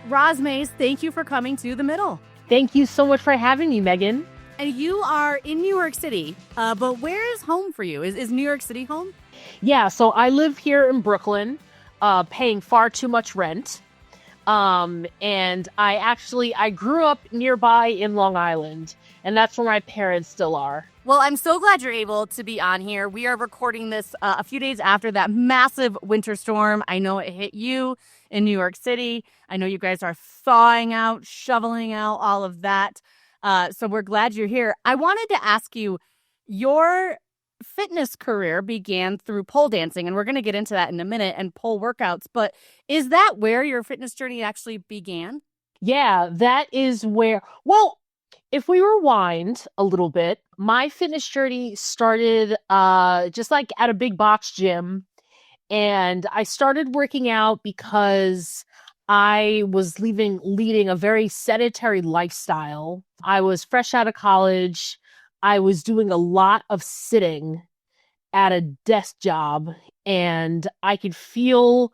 Roz Mays, thank you for coming to The Middle. Thank you so much for having me, Megan. And you are in New York City, but where is home for you? Is New York City home? Yeah, so I live here in Brooklyn, paying far too much rent. And I grew up nearby in Long Island, and that's where my parents still are. Well, I'm so glad you're able to be on here. We are recording this a few days after that massive winter storm. I know it hit you in New York City. I know you guys are thawing out, shoveling out, all of that. So we're glad you're here. I wanted to ask you, your fitness career began through pole dancing, and we're going to get into that in a minute, and pole workouts. But is that where your fitness journey actually began? Yeah, that is where, well, if we rewind a little bit, my fitness journey started just like at a big box gym. And I started working out because I was leading a very sedentary lifestyle. I was fresh out of college. I was doing a lot of sitting at a desk job, and I could feel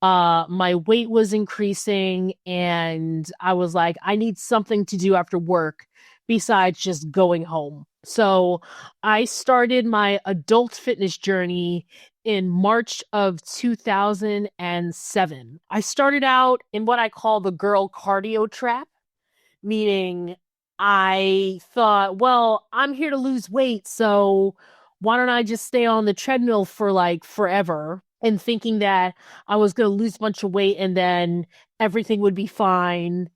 my weight was increasing, and I was like, I need something to do after work besides just going home. So I started my adult fitness journey in March of 2007. I started out in what I call the girl cardio trap, meaning I thought, well, I'm here to lose weight, so why don't I just stay on the treadmill for like forever? And thinking that I was going to lose a bunch of weight and then everything would be fine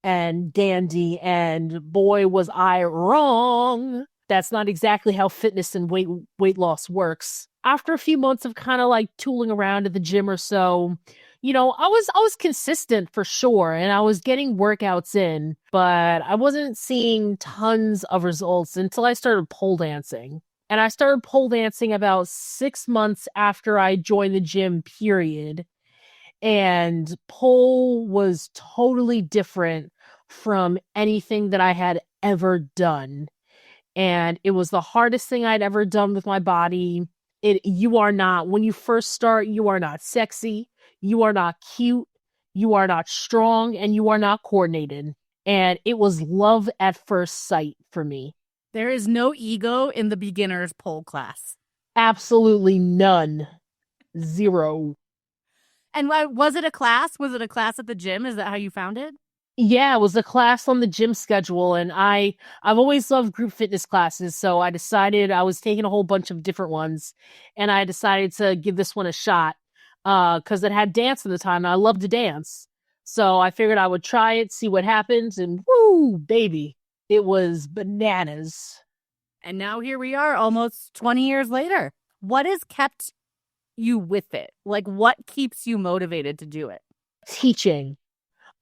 and dandy. And boy, was I wrong. That's not exactly how fitness and weight loss works. After a few months of kind of like tooling around at the gym or so, you know, I was consistent for sure, and I was getting workouts in, but I wasn't seeing tons of results until I started pole dancing. And I started pole dancing about 6 months after I joined the gym, period. And pole was totally different from anything that I had ever done. And it was the hardest thing I'd ever done with my body. When you first start, you are not sexy, you are not cute, you are not strong, and you are not coordinated. And it was love at first sight for me. There is no ego in the beginner's pole class. Absolutely none. Zero. And was it a class? Was it a class at the gym? Is that how you found it? Yeah, it was a class on the gym schedule, and I've always loved group fitness classes, so I decided I was taking a whole bunch of different ones, and I decided to give this one a shot because it had dance at the time, and I love to dance. So I figured I would try it, see what happens, and woo, baby. It was bananas. And now here we are almost 20 years later. What has kept you with it? Like, what keeps you motivated to do it? Teaching.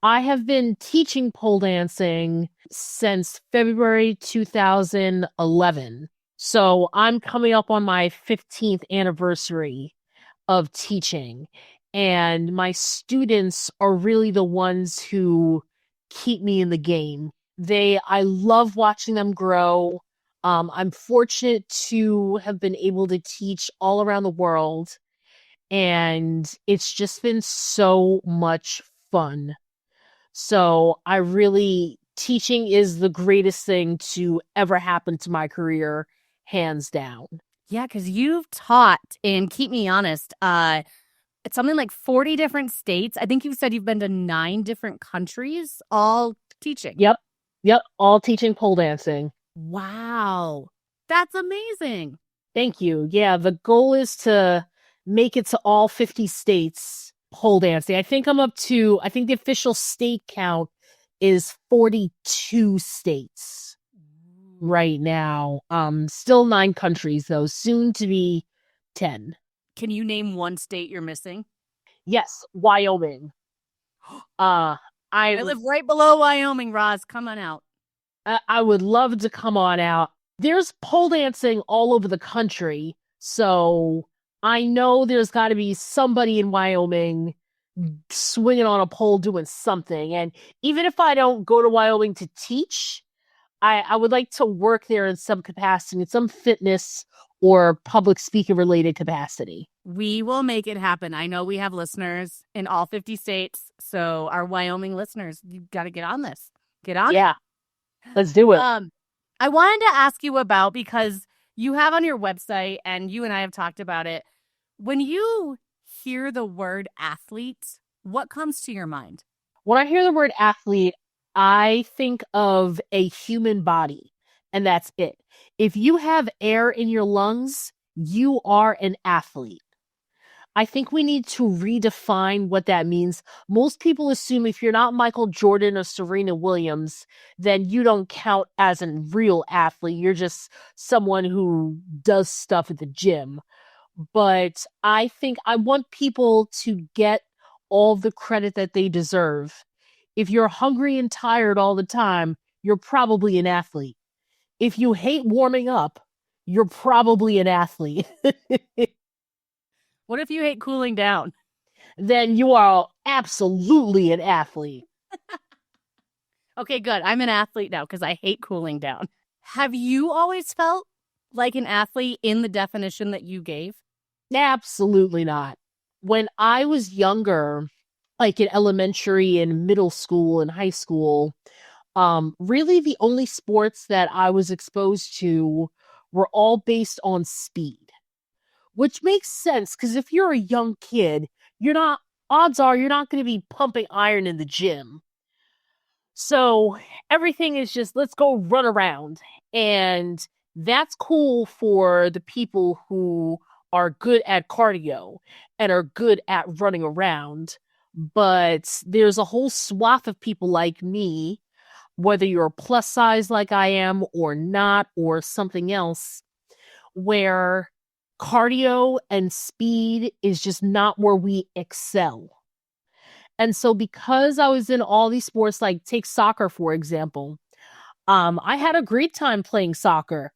I have been teaching pole dancing since February 2011. So I'm coming up on my 15th anniversary of teaching. And my students are really the ones who keep me in the game. I love watching them grow. I'm fortunate to have been able to teach all around the world, and it's just been so much fun. So teaching is the greatest thing to ever happen to my career, hands down. Yeah, because you've taught, and keep me honest, it's something like 40 different states. I think you said you've been to 9 different countries, all teaching. Yep, all teaching pole dancing. Wow, that's amazing. Thank you. Yeah, the goal is to make it to all 50 states pole dancing. I think the official state count is 42 states right now. Still 9 countries, though, soon to be 10. Can you name one state you're missing? Yes, Wyoming. I live right below Wyoming, Roz. Come on out. I would love to come on out. There's pole dancing all over the country, so I know there's got to be somebody in Wyoming swinging on a pole doing something. And even if I don't go to Wyoming to teach, I would like to work there in some capacity, in some fitness or public speaking related capacity. We will make it happen. I know we have listeners in all 50 states. So our Wyoming listeners, you got to get on this. Get on. Yeah, let's do it. I wanted to ask you about, because you have on your website and you and I have talked about it. When you hear the word athlete, what comes to your mind? When I hear the word athlete, I think of a human body, and that's it. If you have air in your lungs, you are an athlete. I think we need to redefine what that means. Most people assume if you're not Michael Jordan or Serena Williams, then you don't count as a real athlete. You're just someone who does stuff at the gym. But I think I want people to get all the credit that they deserve. If you're hungry and tired all the time, you're probably an athlete. If you hate warming up, you're probably an athlete. What if you hate cooling down? Then you are absolutely an athlete. Okay, good. I'm an athlete now because I hate cooling down. Have you always felt like an athlete in the definition that you gave? Absolutely not. When I was younger, like in elementary and middle school and high school, really the only sports that I was exposed to were all based on speed, which makes sense because if you're a young kid, odds are you're not going to be pumping iron in the gym. So everything is just, let's go run around. And that's cool for the people who are good at cardio and are good at running around. But there's a whole swath of people like me, whether you're plus size like I am or not, or something else, where cardio and speed is just not where we excel. And so because I was in all these sports, like take soccer, for example, I had a great time playing soccer.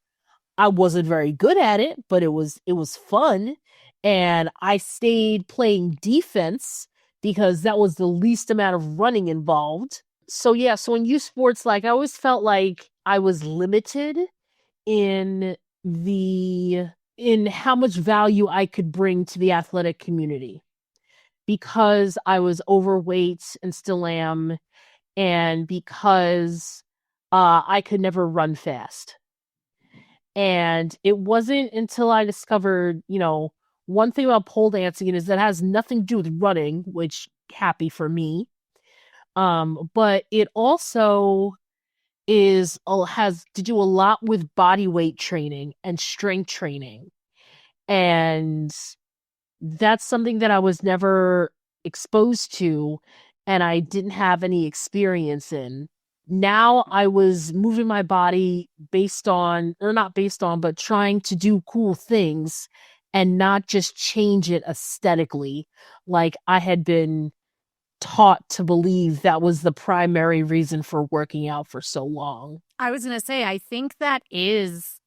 I wasn't very good at it, but it was fun. And I stayed playing defense because that was the least amount of running involved. So yeah, so in youth sports, like I always felt like I was limited in in how much value I could bring to the athletic community because I was overweight and still am, and because I could never run fast. And it wasn't until I discovered, one thing about pole dancing is that it has nothing to do with running, which happy for me. But it also has to do a lot with body weight training and strength training. And that's something that I was never exposed to and I didn't have any experience in. Now I was moving my body not based on, but trying to do cool things and not just change it aesthetically like I had been taught to believe that was the primary reason for working out for so long. I was going to say, I think that is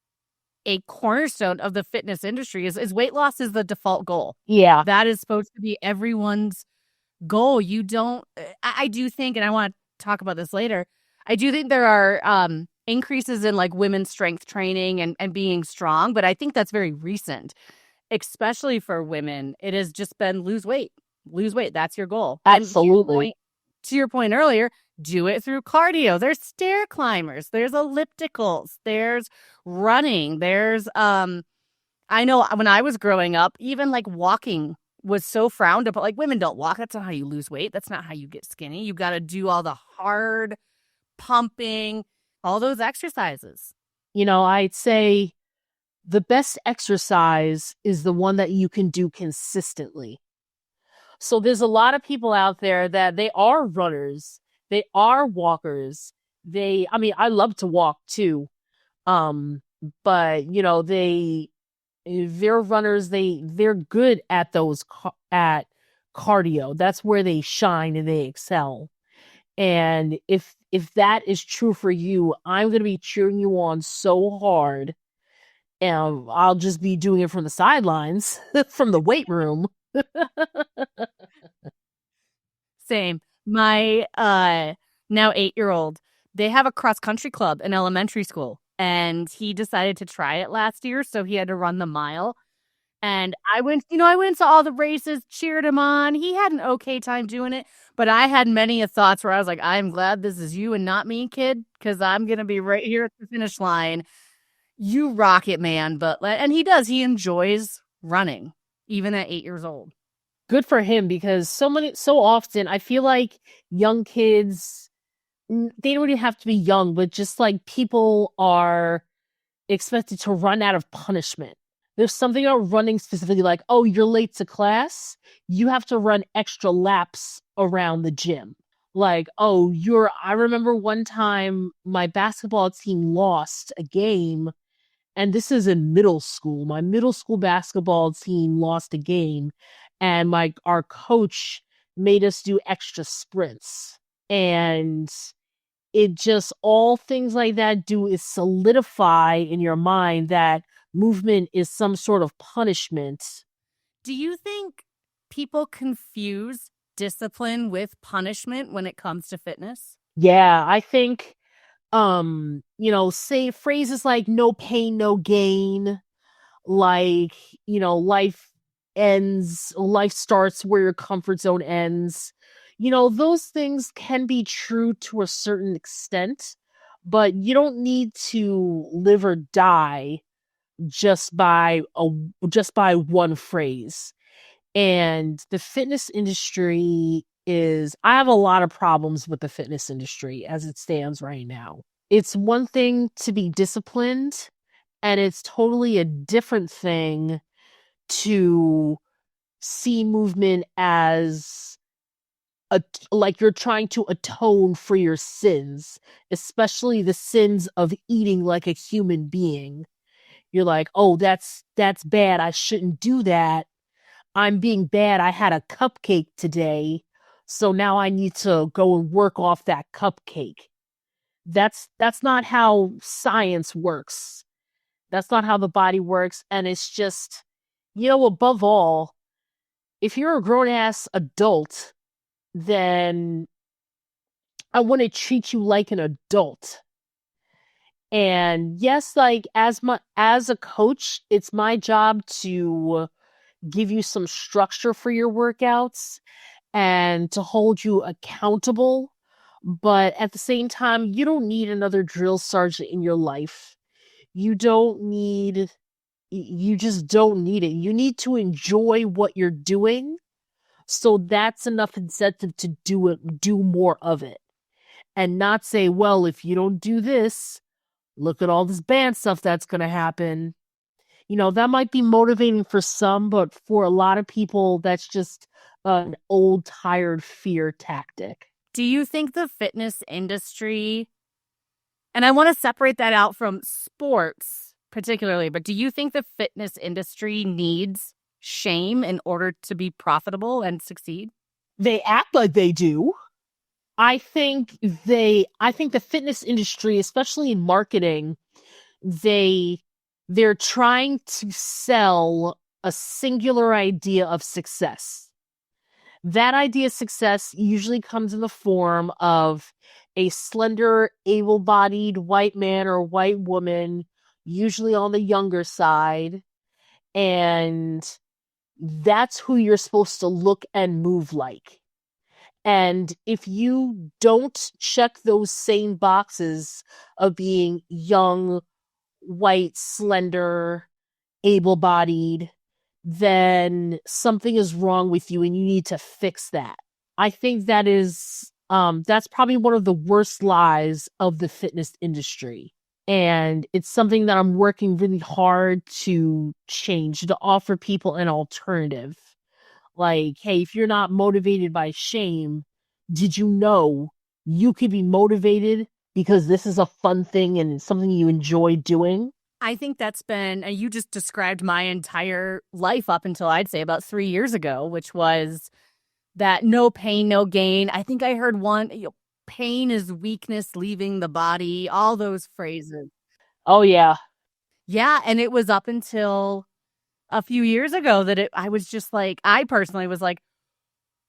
a cornerstone of the fitness industry is weight loss is the default goal. Yeah. That is supposed to be everyone's goal. You don't, I do think, and I want to talk about this later, I do think there are increases in like women's strength training and being strong, but I think that's very recent, especially for women. It has just been lose weight. That's your goal. Absolutely. And to your point earlier, do it through cardio. There's stair climbers, there's ellipticals, there's running, there's I know when I was growing up, even like walking was so frowned upon. Like women don't walk. That's not how you lose weight. That's not how you get skinny. You got to do all the hard pumping, all those exercises. I'd say the best exercise is the one that you can do consistently. So there's a lot of people out there that they are runners, they are walkers. I love to walk too. But they're runners, they're good at at cardio. That's where they shine and they excel. And if that is true for you, I'm going to be cheering you on so hard. And I'll just be doing it from the sidelines, from the weight room. Same. My now 8-year-old, they have a cross country club in elementary school, and he decided to try it last year, so he had to run the mile. And I went to all the races, cheered him on. He had an okay time doing it, but I had many a thoughts where I was like, I'm glad this is you and not me, kid, because I'm going to be right here at the finish line. You rock it, man. And he does. He enjoys running, even at 8 years old. Good for him, because so often I feel like young kids, they don't even have to be young, but just like people are expected to run out of punishment. There's something about running specifically, like, oh, you're late to class, you have to run extra laps around the gym. Like, oh, I remember one time my basketball team lost a game, and this is in middle school. My middle school basketball team lost a game, and our coach made us do extra sprints. And it just, all things like that do is solidify in your mind that movement is some sort of punishment. Do you think people confuse discipline with punishment when it comes to fitness? Yeah, I think say phrases like no pain, no gain, like, life starts where your comfort zone ends. Those things can be true to a certain extent, but you don't need to live or die just by one phrase. And the fitness industry I have a lot of problems with the fitness industry as it stands right now. It's one thing to be disciplined, and it's totally a different thing to see movement as like you're trying to atone for your sins, especially the sins of eating like a human being. You're like, oh, that's bad. I shouldn't do that. I'm being bad. I had a cupcake today, so now I need to go and work off that cupcake. That's not how science works. That's not how the body works. And it's just, above all, if you're a grown ass adult, then I want to treat you like an adult. And yes, like as a coach, it's my job to give you some structure for your workouts and to hold you accountable. But at the same time, you don't need another drill sergeant in your life. You just don't need it. You need to enjoy what you're doing. So that's enough incentive to do more of it. And not say, well, if you don't do this, look at all this bad stuff that's going to happen. That might be motivating for some, but for a lot of people, that's just an old, tired fear tactic. Do you think the fitness industry, and I want to separate that out from sports particularly, but do you think the fitness industry needs shame in order to be profitable and succeed? They act like they do. I think the fitness industry, especially in marketing, they're trying to sell a singular idea of success. That idea of success usually comes in the form of a slender, able-bodied white man or white woman, usually on the younger side, and that's who you're supposed to look and move like. And if you don't check those same boxes of being young, white, slender, able-bodied, then something is wrong with you and you need to fix that. I think that's probably one of the worst lies of the fitness industry. And it's something that I'm working really hard to change, to offer people an alternative. Like, hey, if you're not motivated by shame, did you know you could be motivated because this is a fun thing and it's something you enjoy doing? I think that's been, you just described my entire life up until I'd say about 3 years ago, which was that no pain, no gain. I think I heard one, pain is weakness leaving the body, all those phrases. Oh, yeah. Yeah. And it was up until a few years ago that I was just like, I personally was like,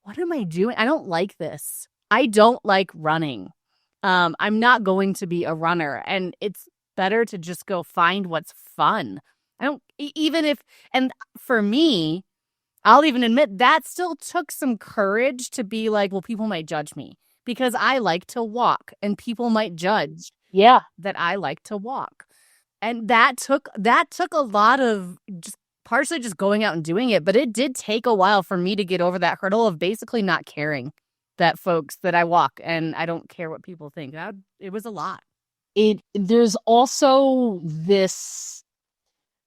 what am I doing? I don't like this. I don't like running. I'm not going to be a runner. And it's better to just go find what's fun. I don't even if, and for me, I'll even admit that still took some courage to be like, well, people might judge me because I like to walk and people might judge Yeah. that I like to walk. And that took a lot of just partially just going out and doing it, but it did take a while for me to get over that hurdle of basically not caring that I walk and I don't care what people think. It was a lot. There's also this,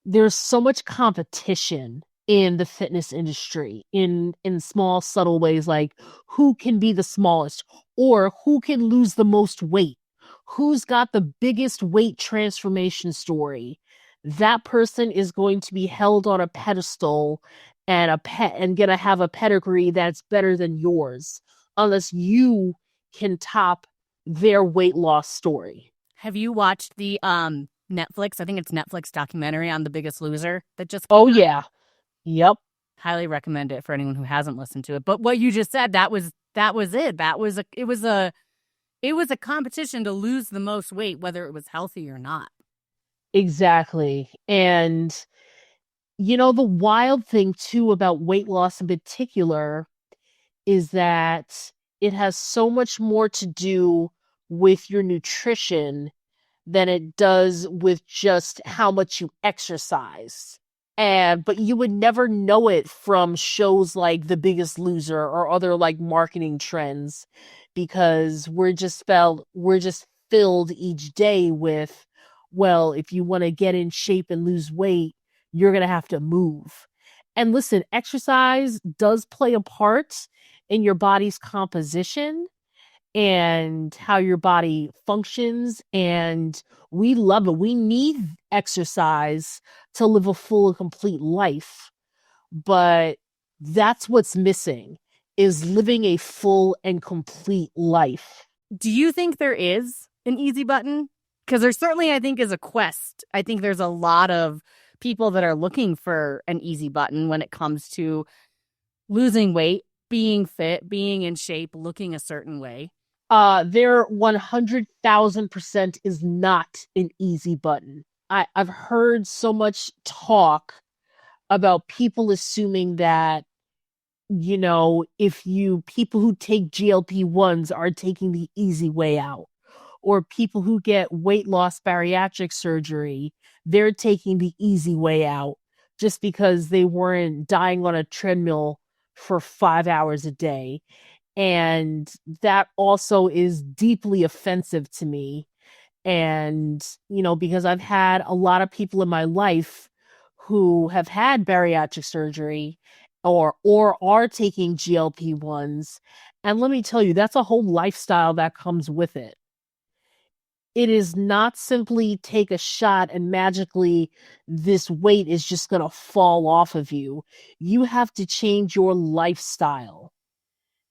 there's so much competition in the fitness industry in small subtle ways, like who can be the smallest or who can lose the most weight, who's got the biggest weight transformation story. That person is going to be held on a pedestal and gonna have a pedigree that's better than yours unless you can top their weight loss story. Have you watched the Netflix, I think it's Netflix documentary on The Biggest Loser that just Oh yeah. Yep. highly recommend it for anyone who hasn't listened to it. But what you just said, that was it. It was a competition to lose the most weight, whether it was healthy or not. Exactly. And the wild thing too about weight loss in particular is that it has so much more to do with your nutrition than it does with just how much you exercise. But you would never know it from shows like The Biggest Loser or other like marketing trends because we're just filled each day with, well, if you want to get in shape and lose weight, you're going to have to move. And listen, exercise does play a part in your body's composition and how your body functions. And we love it. We need exercise to live a full and complete life. But that's what's missing is living a full and complete life. Do you think there is an easy button? Because there certainly, I think, is a quest. I think there's a lot of people that are looking for an easy button when it comes to losing weight, being fit, being in shape, looking a certain way. There 100,000% is not an easy button. I've heard so much talk about people assuming that, if people who take GLP-1s are taking the easy way out, or people who get weight loss bariatric surgery, they're taking the easy way out just because they weren't dying on a treadmill for 5 hours a day. And that also is deeply offensive to me. And, because I've had a lot of people in my life who have had bariatric surgery or are taking GLP-1s. And let me tell you, that's a whole lifestyle that comes with it. It is not simply take a shot and magically this weight is just going to fall off of you. You have to change your lifestyle.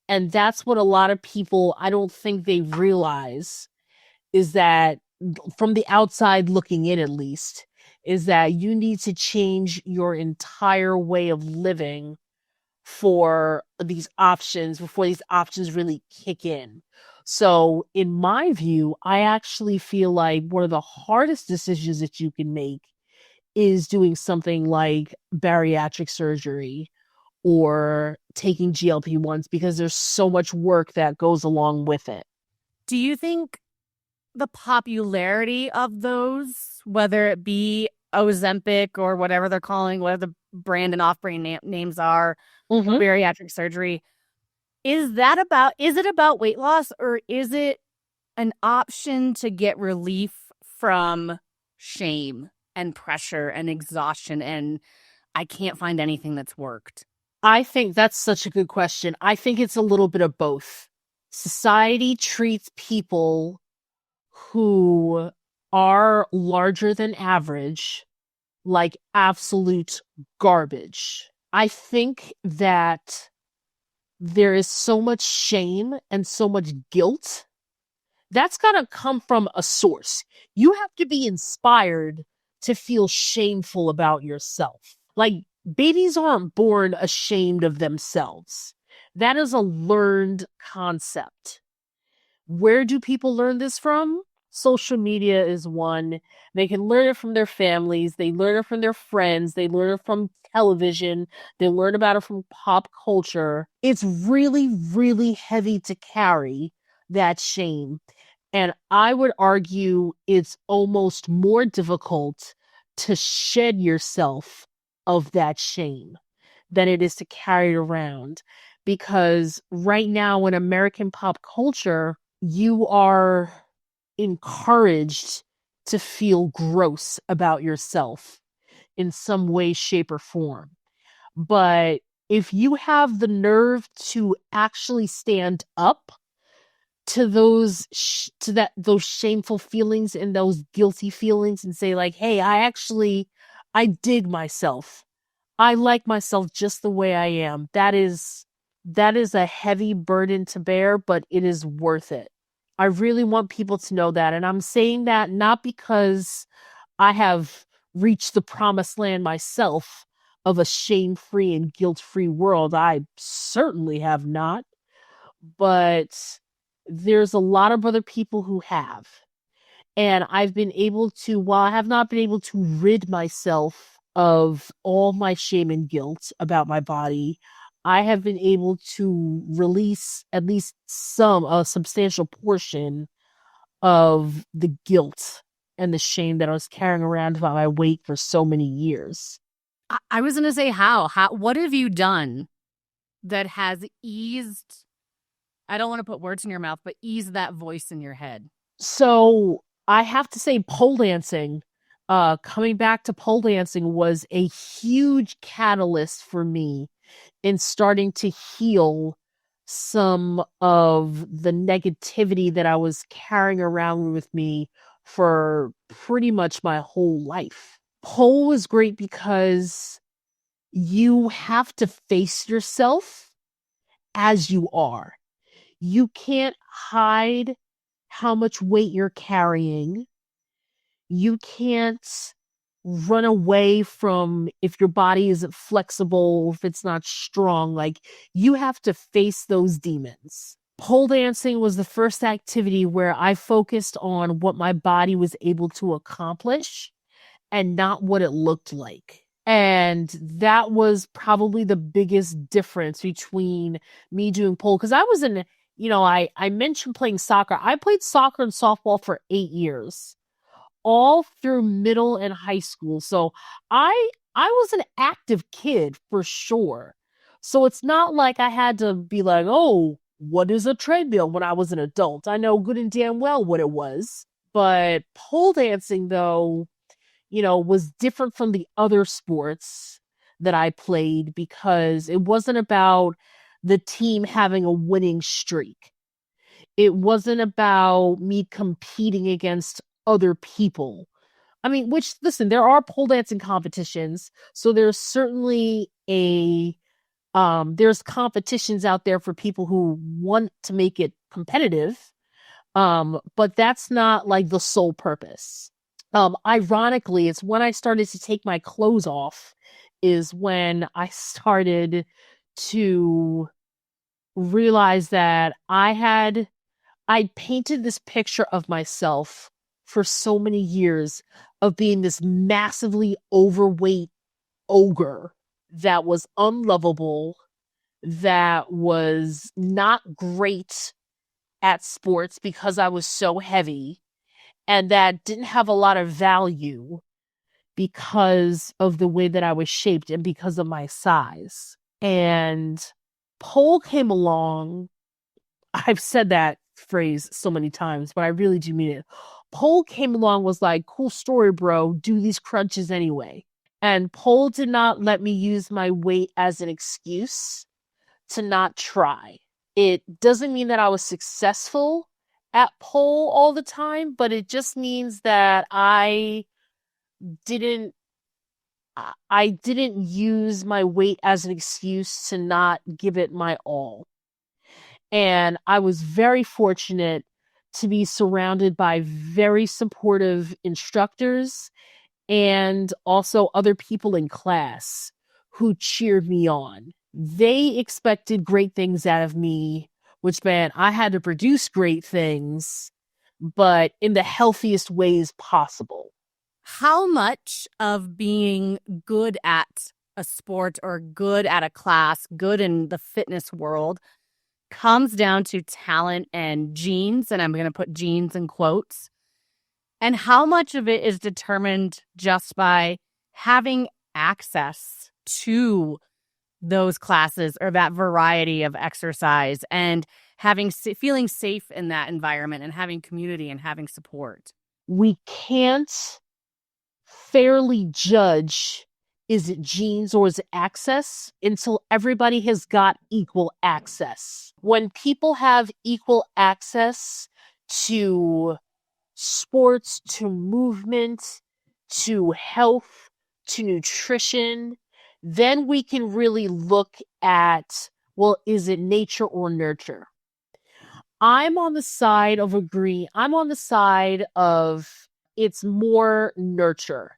And that's what a lot of people, I don't think they realize, is that from the outside looking in, at least, is that you need to change your entire way of living for these options before these options really kick in. So, in my view, I actually feel like one of the hardest decisions that you can make is doing something like bariatric surgery or taking GLP-1s because there's so much work that goes along with it. Do you think the popularity of those, whether it be Ozempic or whatever they're calling, whatever the brand and off-brand names are, bariatric surgery, is it about weight loss, or is it an option to get relief from shame and pressure and exhaustion and I can't find anything that's worked? I think that's such a good question. I think it's a little bit of both. Society treats people who are larger than average like absolute garbage. I think that there is so much shame and so much guilt. That's got to come from a source. You have to be inspired to feel shameful about yourself. Like, babies aren't born ashamed of themselves. That is a learned concept. Where do people learn this from? social media is one. They can learn it from their families, they learn it from their friends, they learn it from television, they learn about it from pop culture. It's really, really heavy to carry that shame. And I would argue it's almost more difficult to shed yourself of that shame than it is to carry it around. Because right now in American pop culture, you are encouraged to feel gross about yourself in some way, shape, or form. But if you have the nerve to actually stand up to those shameful feelings and those guilty feelings and say like, hey, I dig myself. I like myself just the way I am. That is a heavy burden to bear, but it is worth it. I really want people to know that. And I'm saying that not because I have reached the promised land myself of a shame-free and guilt-free world. I certainly have not, but there's a lot of other people who have. And I've been able to, while I have not been able to rid myself of all my shame and guilt about my body, I have been able to release at least a substantial portion of the guilt and the shame that I was carrying around about my weight for so many years. I was going to say, what have you done that has eased, I don't want to put words in your mouth, but ease that voice in your head? So I have to say pole dancing, coming back to pole dancing was a huge catalyst for me in starting to heal some of the negativity that I was carrying around with me for pretty much my whole life. Pole was great because you have to face yourself as you are. You can't hide how much weight you're carrying. You can't run away from if your body isn't flexible, if it's not strong. Like, you have to face those demons. Pole dancing was the first activity where I focused on what my body was able to accomplish and not what it looked like. And that was probably the biggest difference between me doing pole. Because I was I mentioned playing soccer. I played soccer and softball for 8 years, all through middle and high school. So I was an active kid for sure. So it's not like I had to be like, oh, what is a treadmill when I was an adult? I know good and damn well what it was. But pole dancing, though, was different from the other sports that I played because it wasn't about the team having a winning streak. It wasn't about me competing against other people. I mean, listen, there are pole dancing competitions, so there's certainly there's competitions out there for people who want to make it competitive. But that's not like the sole purpose. Ironically, it's when I started to take my clothes off is when I started to realize that I'd painted this picture of myself for so many years of being this massively overweight ogre that was unlovable, that was not great at sports because I was so heavy, and that didn't have a lot of value because of the way that I was shaped and because of my size. And pole came along. I've said that phrase so many times, but I really do mean it. Pole came along, was like, cool story, bro. Do these crunches anyway. And pole did not let me use my weight as an excuse to not try. It doesn't mean that I was successful at pole all the time, but it just means that didn't I didn't use my weight as an excuse to not give it my all. And I was very fortunate to be surrounded by very supportive instructors and also other people in class who cheered me on. They expected great things out of me, which meant I had to produce great things. but in the healthiest ways possible. How much of being good at a sport or good at a class, good in the fitness world, comes down to talent and genes? And I'm going to put genes in quotes. And how much of it is determined just by having access to those classes or that variety of exercise and feeling safe in that environment and having community and having support? We can't fairly judge, is it genes or is it access, until everybody has got equal access. When people have equal access to sports, to movement, to health, to nutrition, then we can really look at, well, is it nature or nurture? I'm on the side of it's more nurture,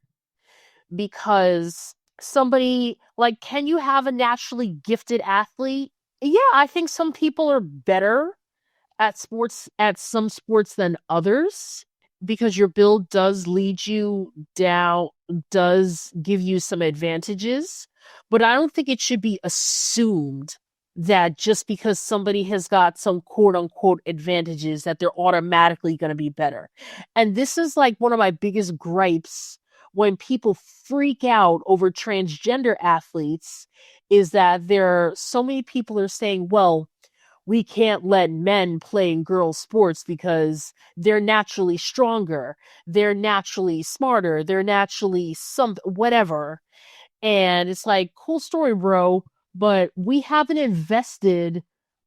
because somebody, like, can you have a naturally gifted athlete? Yeah, I think some people are better at some sports than others, because your build does lead you down, does give you some advantages. But I don't think it should be assumed that just because somebody has got some quote unquote advantages that they're automatically going to be better. And this is like one of my biggest gripes when people freak out over transgender athletes, is that there are so many people are saying, well, we can't let men play in girls' sports because they're naturally stronger, they're naturally smarter, they're naturally whatever. And it's like, cool story, bro, but we haven't invested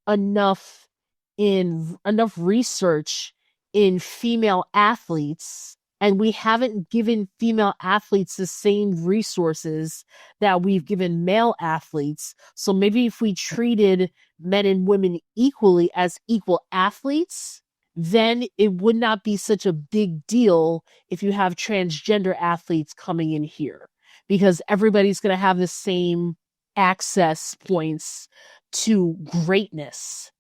enough enough research in female athletes, and we haven't given female athletes the same resources that we've given male athletes. So maybe if we treated men and women equally as equal athletes, then it would not be such a big deal if you have transgender athletes coming in here, because everybody's going to have the same access points to greatness.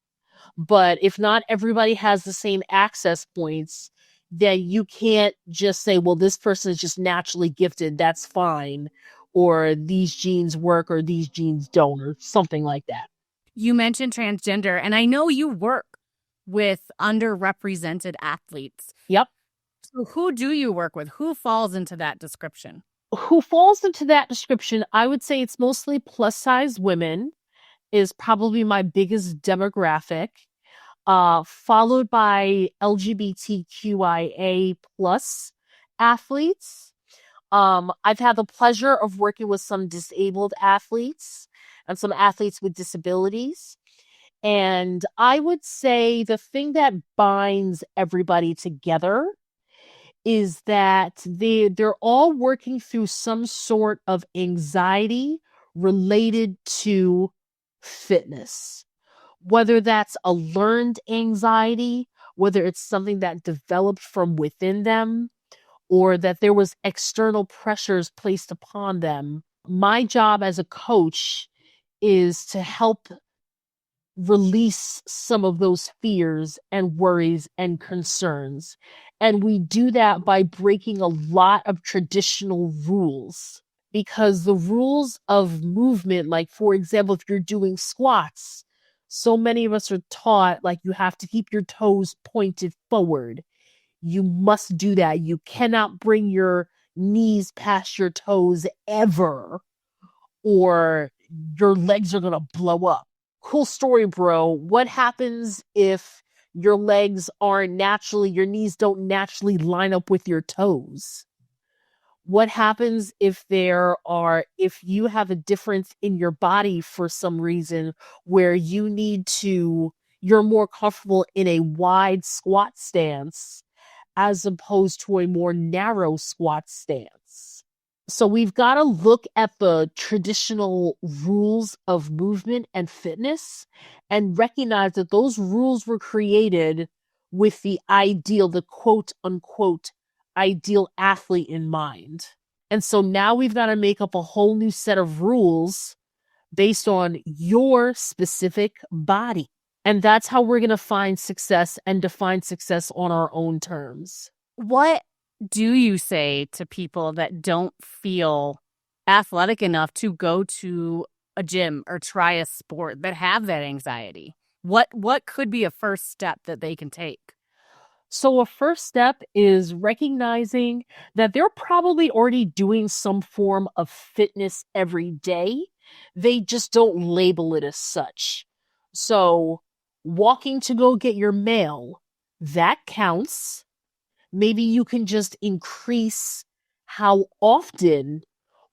But if not everybody has the same access points, then you can't just say, well, this person is just naturally gifted, that's fine, or these genes work or these genes don't, or something like that. You mentioned transgender, and I know you work with underrepresented athletes. Yep. So who do you work with? Who falls into that description? Who falls into that description? I would say it's mostly plus size women is probably my biggest demographic, followed by LGBTQIA plus athletes. I've had the pleasure of working with some disabled athletes and some athletes with disabilities. And I would say the thing that binds everybody together is that they're all working through some sort of anxiety related to fitness. Whether that's a learned anxiety, whether it's something that developed from within them, or that there was external pressures placed upon them. My job as a coach is to help release some of those fears and worries and concerns. And we do that by breaking a lot of traditional rules, because the rules of movement, like, for example, if you're doing squats, so many of us are taught, like, you have to keep your toes pointed forward. You must do that. You cannot bring your knees past your toes ever, or your legs are going to blow up. Cool story, bro. What happens if your legs your knees don't naturally line up with your toes? What happens if if you have a difference in your body for some reason where you're more comfortable in a wide squat stance as opposed to a more narrow squat stance? So we've got to look at the traditional rules of movement and fitness and recognize that those rules were created with the quote unquote ideal athlete in mind. And so now we've got to make up a whole new set of rules based on your specific body. And that's how we're going to find success and define success on our own terms. What do you say to people that don't feel athletic enough to go to a gym or try a sport, that have that anxiety? What could be a first step that they can take? So a first step is recognizing that they're probably already doing some form of fitness every day. They just don't label it as such. So walking to go get your mail, that counts. Maybe you can just increase how often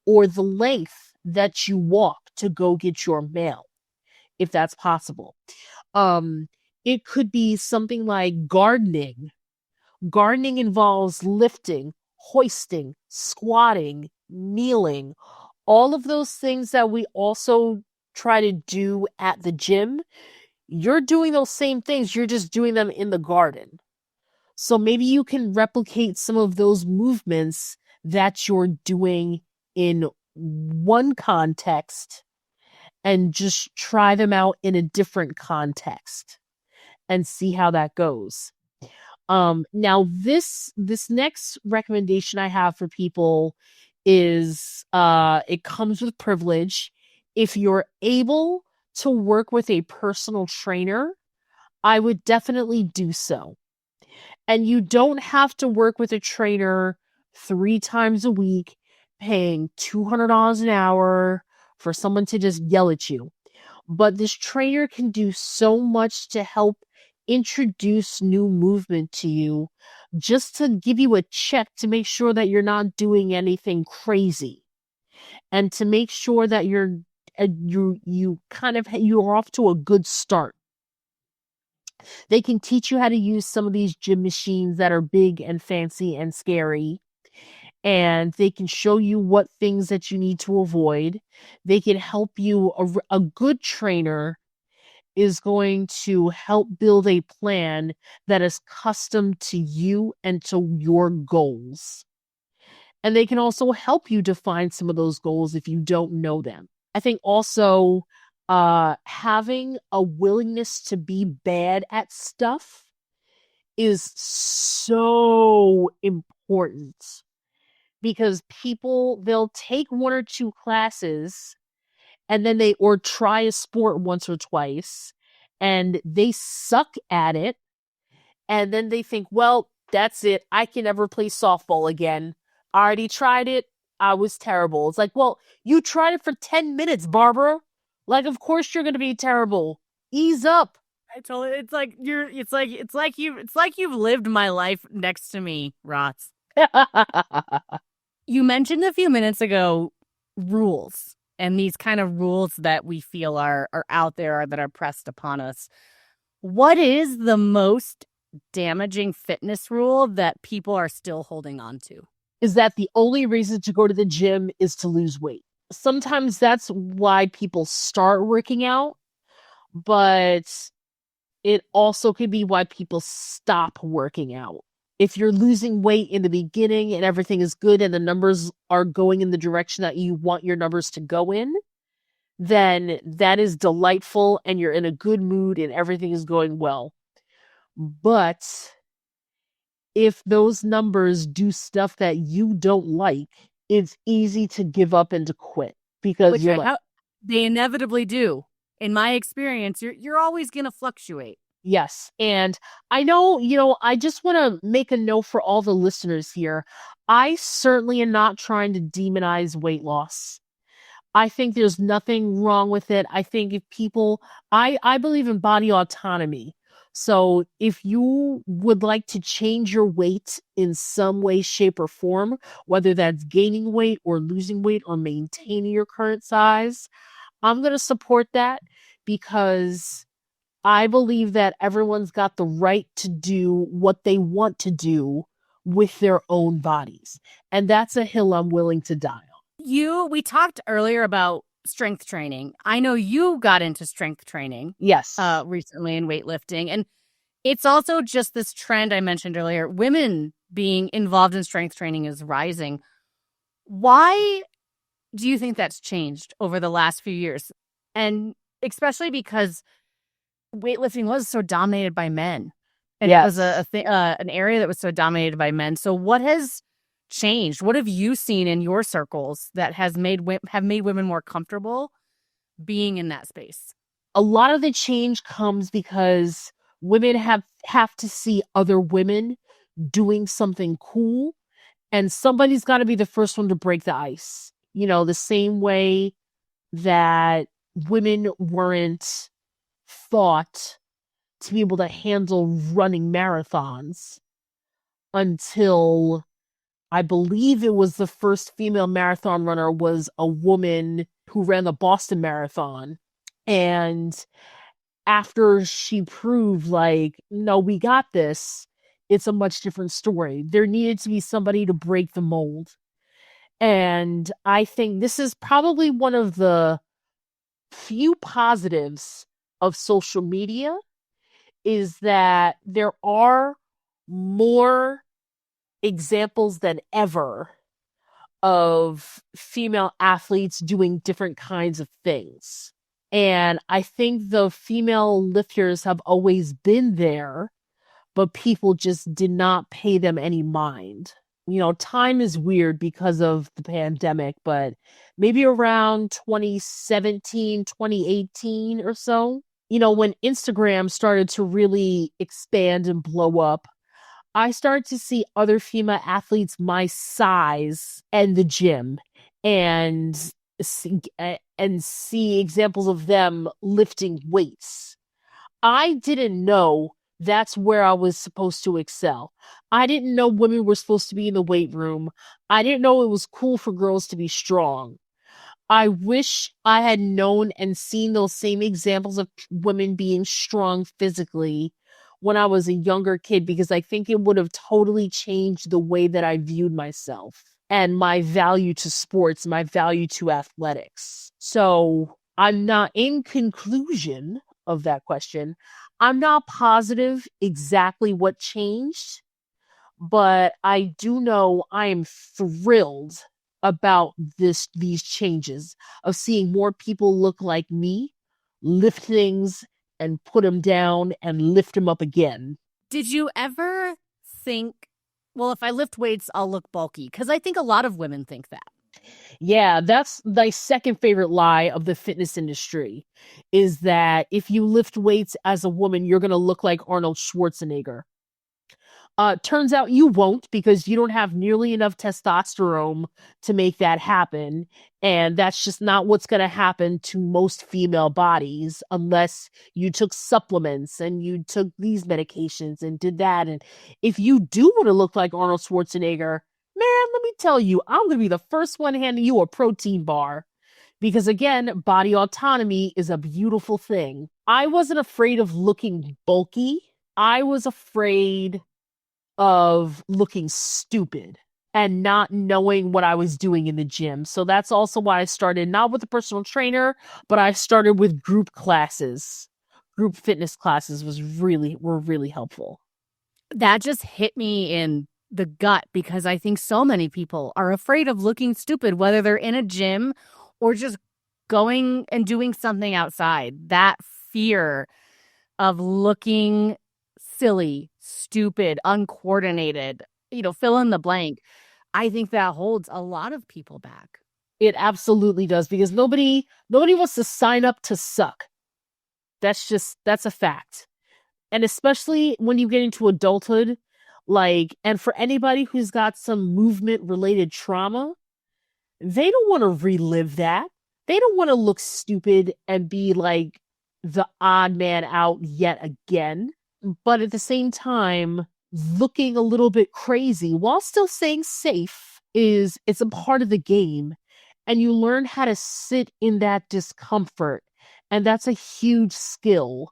or the length that you walk to go get your mail, if that's possible. Um, it could be something like gardening. Gardening involves lifting, hoisting, squatting, kneeling, all of those things that we also try to do at the gym. You're doing those same things, you're just doing them in the garden. So maybe you can replicate some of those movements that you're doing in one context and just try them out in a different context and see how that goes. Now this next recommendation I have for people is it comes with privilege. If you're able to work with a personal trainer, I would definitely do so. And you don't have to work with a trainer 3 times a week, paying $200 an hour for someone to just yell at you. But this trainer can do so much to help introduce new movement to you, just to give you a check to make sure that you're not doing anything crazy, and to make sure that you're off to a good start. They can teach you how to use some of these gym machines that are big and fancy and scary, and they can show you what things that you need to avoid. They can help you. A good trainer is going to help build a plan that is custom to you and to your goals. And they can also help you define some of those goals if you don't know them. I think also having a willingness to be bad at stuff is so important, because people, they'll take 1 or 2 classes and then or try a sport once or twice and they suck at it, and then they think, well, that's it, I can never play softball again. I already tried it, I was terrible. It's like, well, you tried it for 10 minutes, Barbara. Like, of course you're going to be terrible. Ease up. I told it. It's like you've lived my life next to me, Roz. You mentioned a few minutes ago rules, and these kind of rules that we feel are out there, or that are pressed upon us. What is the most damaging fitness rule that people are still holding on to? Is that the only reason to go to the gym is to lose weight? Sometimes that's why people start working out, but it also could be why people stop working out. If you're losing weight in the beginning and everything is good and the numbers are going in the direction that you want your numbers to go in, then that is delightful and you're in a good mood and everything is going well. But if those numbers do stuff that you don't like, it's easy to give up and to quit, because they inevitably do. In my experience, you're always going to fluctuate. Yes. And I know, I just want to make a note for all the listeners here. I certainly am not trying to demonize weight loss. I think there's nothing wrong with it. I think if people, I believe in body autonomy. So if you would like to change your weight in some way, shape, or form, whether that's gaining weight or losing weight or maintaining your current size, I'm going to support that, because I believe that everyone's got the right to do what they want to do with their own bodies. And that's a hill I'm willing to die on. We talked earlier about strength training. I know you got into strength training. Yes. Recently in weightlifting. And it's also just this trend I mentioned earlier. Women being involved in strength training is rising. Why do you think that's changed over the last few years? And especially because weightlifting was so dominated by men, and it was Yes. an area that was so dominated by men. So what has changed? What have you seen in your circles that has have made women more comfortable being in that space? A lot of the change comes because women have to see other women doing something cool, and somebody's got to be the first one to break the ice. The same way that women weren't thought to be able to handle running marathons until I believe it was the first female marathon runner was a woman who ran the Boston Marathon. And after she proved like, no, we got this, it's a much different story. There needed to be somebody to break the mold. And I think this is probably one of the few positives of social media is that there are more examples than ever of female athletes doing different kinds of things. And I think the female lifters have always been there, but people just did not pay them any mind. Time is weird because of the pandemic, but maybe around 2017, 2018 or so, when Instagram started to really expand and blow up, I started to see other female athletes my size and the gym and see examples of them lifting weights. I didn't know that's where I was supposed to excel. I didn't know women were supposed to be in the weight room. I didn't know it was cool for girls to be strong. I wish I had known and seen those same examples of women being strong physically when I was a younger kid, because I think it would have totally changed the way that I viewed myself and my value to sports, my value to athletics. So I'm not, in conclusion of that question, I'm not positive exactly what changed, but I do know I am thrilled about these changes of seeing more people look like me, lift things and put them down and lift them up again. Did you ever think, well, if I lift weights, I'll look bulky? Because I think a lot of women think that. Yeah, that's my second favorite lie of the fitness industry is that if you lift weights as a woman, you're going to look like Arnold Schwarzenegger. Turns out you won't, because you don't have nearly enough testosterone to make that happen. And that's just not what's going to happen to most female bodies unless you took supplements and you took these medications and did that. And if you do want to look like Arnold Schwarzenegger, man, let me tell you, I'm going to be the first one handing you a protein bar. Because again, body autonomy is a beautiful thing. I wasn't afraid of looking bulky. I was afraid of looking stupid and not knowing what I was doing in the gym. So that's also why I started not with a personal trainer, but I started with group classes. Group fitness classes were really helpful. That just hit me in the gut because I think so many people are afraid of looking stupid, whether they're in a gym or just going and doing something outside. That fear of looking silly, stupid, uncoordinated, fill in the blank. I think that holds a lot of people back. It absolutely does, because nobody wants to sign up to suck. That's a fact. And especially when you get into adulthood, and for anybody who's got some movement related trauma, they don't want to relive that. They don't want to look stupid and be like the odd man out yet again. But at the same time, looking a little bit crazy while still staying safe it's a part of the game. And you learn how to sit in that discomfort. And that's a huge skill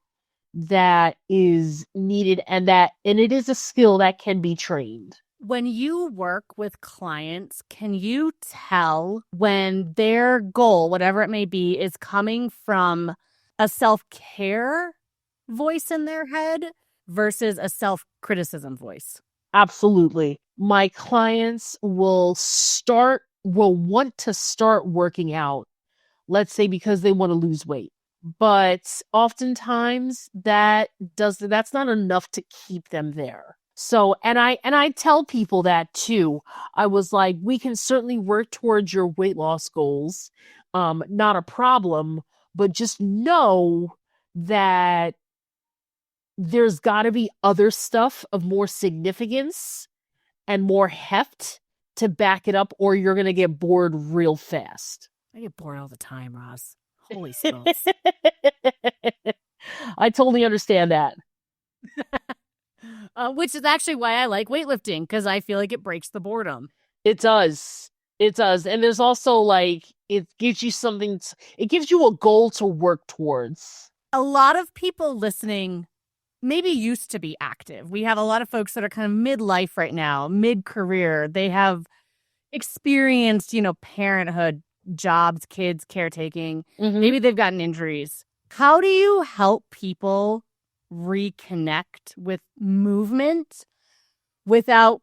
that is needed, and it is a skill that can be trained. When you work with clients, can you tell when their goal, whatever it may be, is coming from a self-care voice in their head versus a self-criticism voice? Absolutely. My clients will want to start working out, let's say because they want to lose weight. but oftentimes that's not enough to keep them there. So, and I tell people that too. I was like, we can certainly work towards your weight loss goals. Not a problem, but just know that there's got to be other stuff of more significance and more heft to back it up, or you're going to get bored real fast. I get bored all the time, Roz. Holy smokes. I totally understand that. Which is actually why I like weightlifting, because I feel like it breaks the boredom. It does. It does. And there's also like, it gives you something, it gives you a goal to work towards. A lot of people listening maybe used to be active. We have a lot of folks that are kind of midlife right now, mid-career. They have experienced, parenthood, jobs, kids, caretaking. Mhm. Maybe they've gotten injuries. How do you help people reconnect with movement without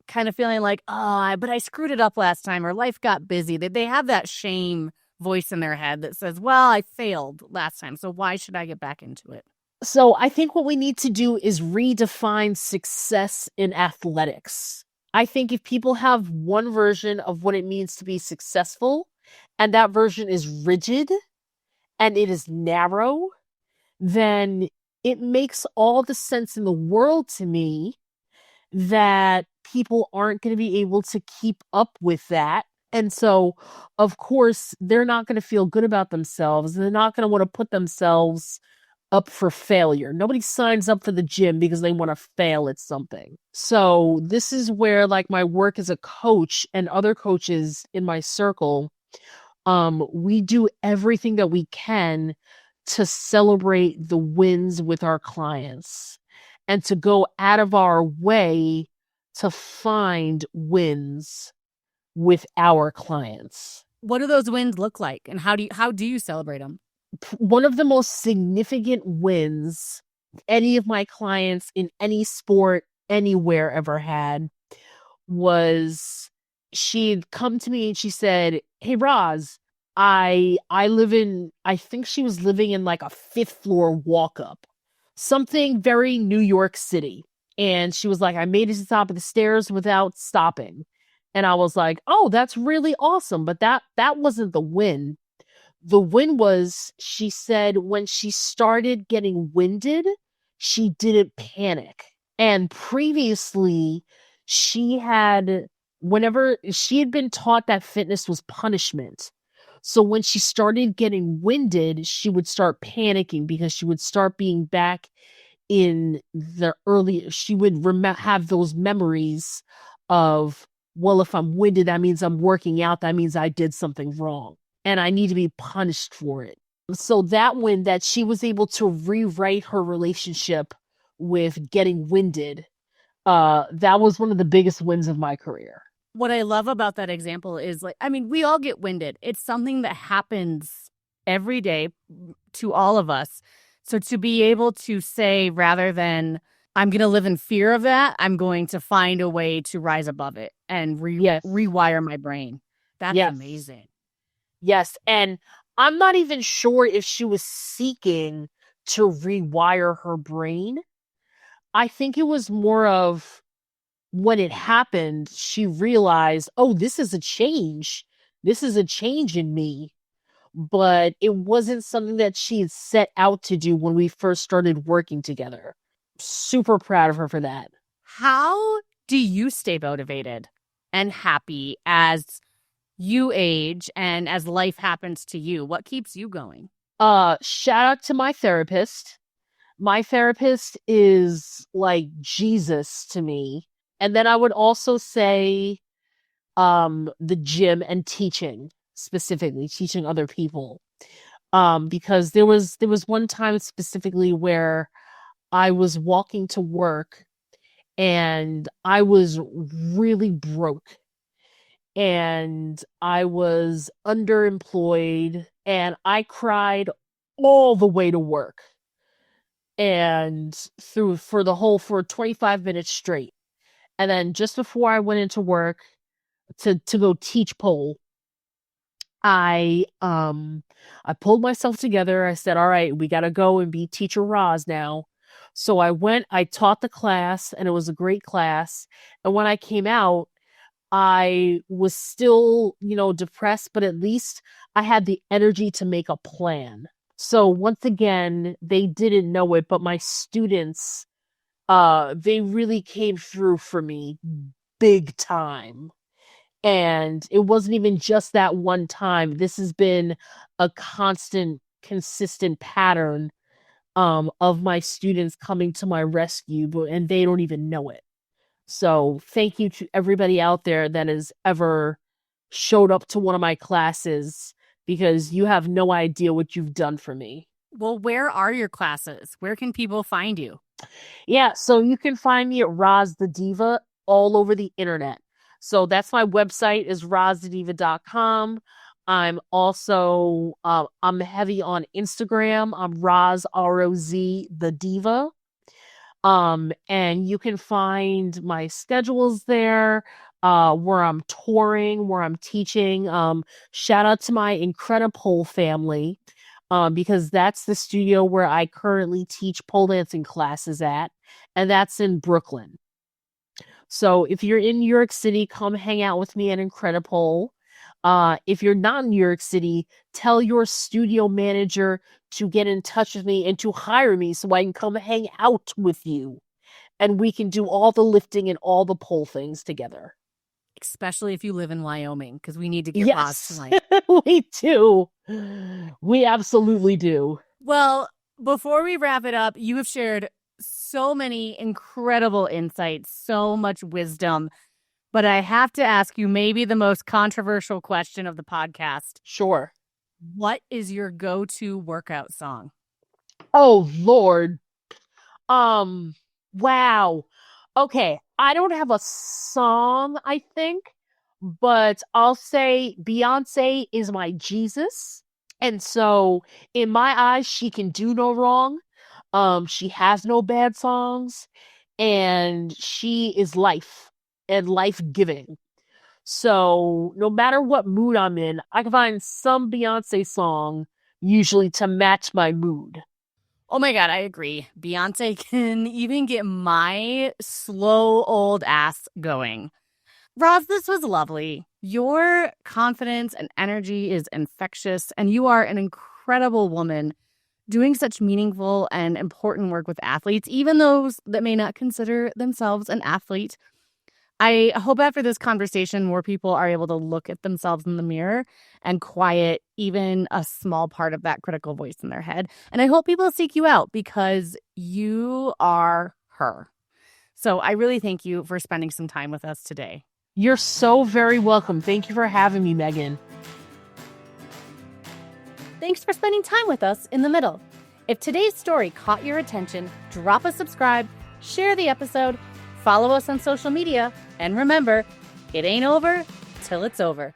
kind of feeling like, oh, but I screwed it up last time, or life got busy? They have that shame voice in their head that says, well, I failed last time, so why should I get back into it? So I think what we need to do is redefine success in athletics. I think if people have one version of what it means to be successful, and that version is rigid and it is narrow, then it makes all the sense in the world to me that people aren't going to be able to keep up with that. And so, of course, they're not going to feel good about themselves. They're not going to want to put themselves up for failure. Nobody signs up for the gym because they want to fail at something. So this is where like my work as a coach and other coaches in my circle, we do everything that we can to celebrate the wins with our clients and to go out of our way to find wins with our clients. What do those wins look like, and how do you celebrate them? One of the most significant wins any of my clients in any sport anywhere ever had was she'd come to me and she said, "Hey Roz, I think she was living in like a fifth floor walk up. Something very New York City." And she was like, "I made it to the top of the stairs without stopping." And I was like, "Oh, that's really awesome." But that wasn't the win. The win was, she said, when she started getting winded, she didn't panic. And previously, whenever she had been taught that fitness was punishment. So when she started getting winded, she would start panicking because she would start being back in the early, she would have those memories of, well, if I'm winded, that means I'm working out. That means I did something wrong and I need to be punished for it. So that when that she was able to rewrite her relationship with getting winded, that was one of the biggest wins of my career. What I love about that example is we all get winded. It's something that happens every day to all of us. So to be able to say, rather than I'm going to live in fear of that, I'm going to find a way to rise above it and rewire my brain. That's amazing. Yes. And I'm not even sure if she was seeking to rewire her brain. I think it was more of when it happened, she realized, oh, this is a change. This is a change in me. But it wasn't something that she had set out to do when we first started working together. Super proud of her for that. How do you stay motivated and happy as you age and as life happens to you? What keeps you going? Shout out to my therapist. My therapist is like Jesus to me. And then I would also say the gym and teaching, specifically teaching other people. Because there was one time specifically where I was walking to work and I was really broke and I was underemployed and I cried all the way to work and for 25 minutes straight. And then just before I went into work to go teach pole, I pulled myself together. I said, all right, we got to go and be teacher Roz now. So I went, I taught the class, and it was a great class. And when I came out, I was still, depressed, but at least I had the energy to make a plan. So once again, they didn't know it, but my students, they really came through for me big time. And it wasn't even just that one time. This has been a constant, consistent pattern of my students coming to my rescue, and they don't even know it. So thank you to everybody out there that has ever showed up to one of my classes, because you have no idea what you've done for me. Well, where are your classes? Where can people find you? Yeah, so you can find me at Roz the Diva all over the internet. So that's my website, is rozthediva.com. I'm also I'm heavy on Instagram. I'm Roz, R-O-Z, the Diva. And you can find my schedules there, where I'm touring, where I'm teaching. Shout out to my Incredible family, because that's the studio where I currently teach pole dancing classes at, and that's in Brooklyn. So if you're in New York City, come hang out with me at Incredible. If you're not in New York City, tell your studio manager to get in touch with me and to hire me so I can come hang out with you. And we can do all the lifting and all the pole things together. Especially if you live in Wyoming, because we need to get Roz tonight. We do. We absolutely do. Well, before we wrap it up, you have shared so many incredible insights, so much wisdom. But I have to ask you maybe the most controversial question of the podcast. Sure. What is your go-to workout song? Oh, Lord. Wow. Okay, I don't have a song, I think, but I'll say Beyonce is my Jesus. And so in my eyes, she can do no wrong. She has no bad songs, and she is life and life-giving. So no matter what mood I'm in, I can find some Beyonce song usually to match my mood. Oh my God, I agree. Beyonce can even get my slow old ass going. Roz, this was lovely. Your confidence and energy is infectious, and you are an incredible woman doing such meaningful and important work with athletes, even those that may not consider themselves an athlete. I hope after this conversation, more people are able to look at themselves in the mirror and quiet even a small part of that critical voice in their head. And I hope people seek you out, because you are her. So I really thank you for spending some time with us today. You're so very welcome. Thank you for having me, Megan. Thanks for spending time with us in the middle. If today's story caught your attention, drop a subscribe, share the episode, follow us on social media, and remember, it ain't over till it's over.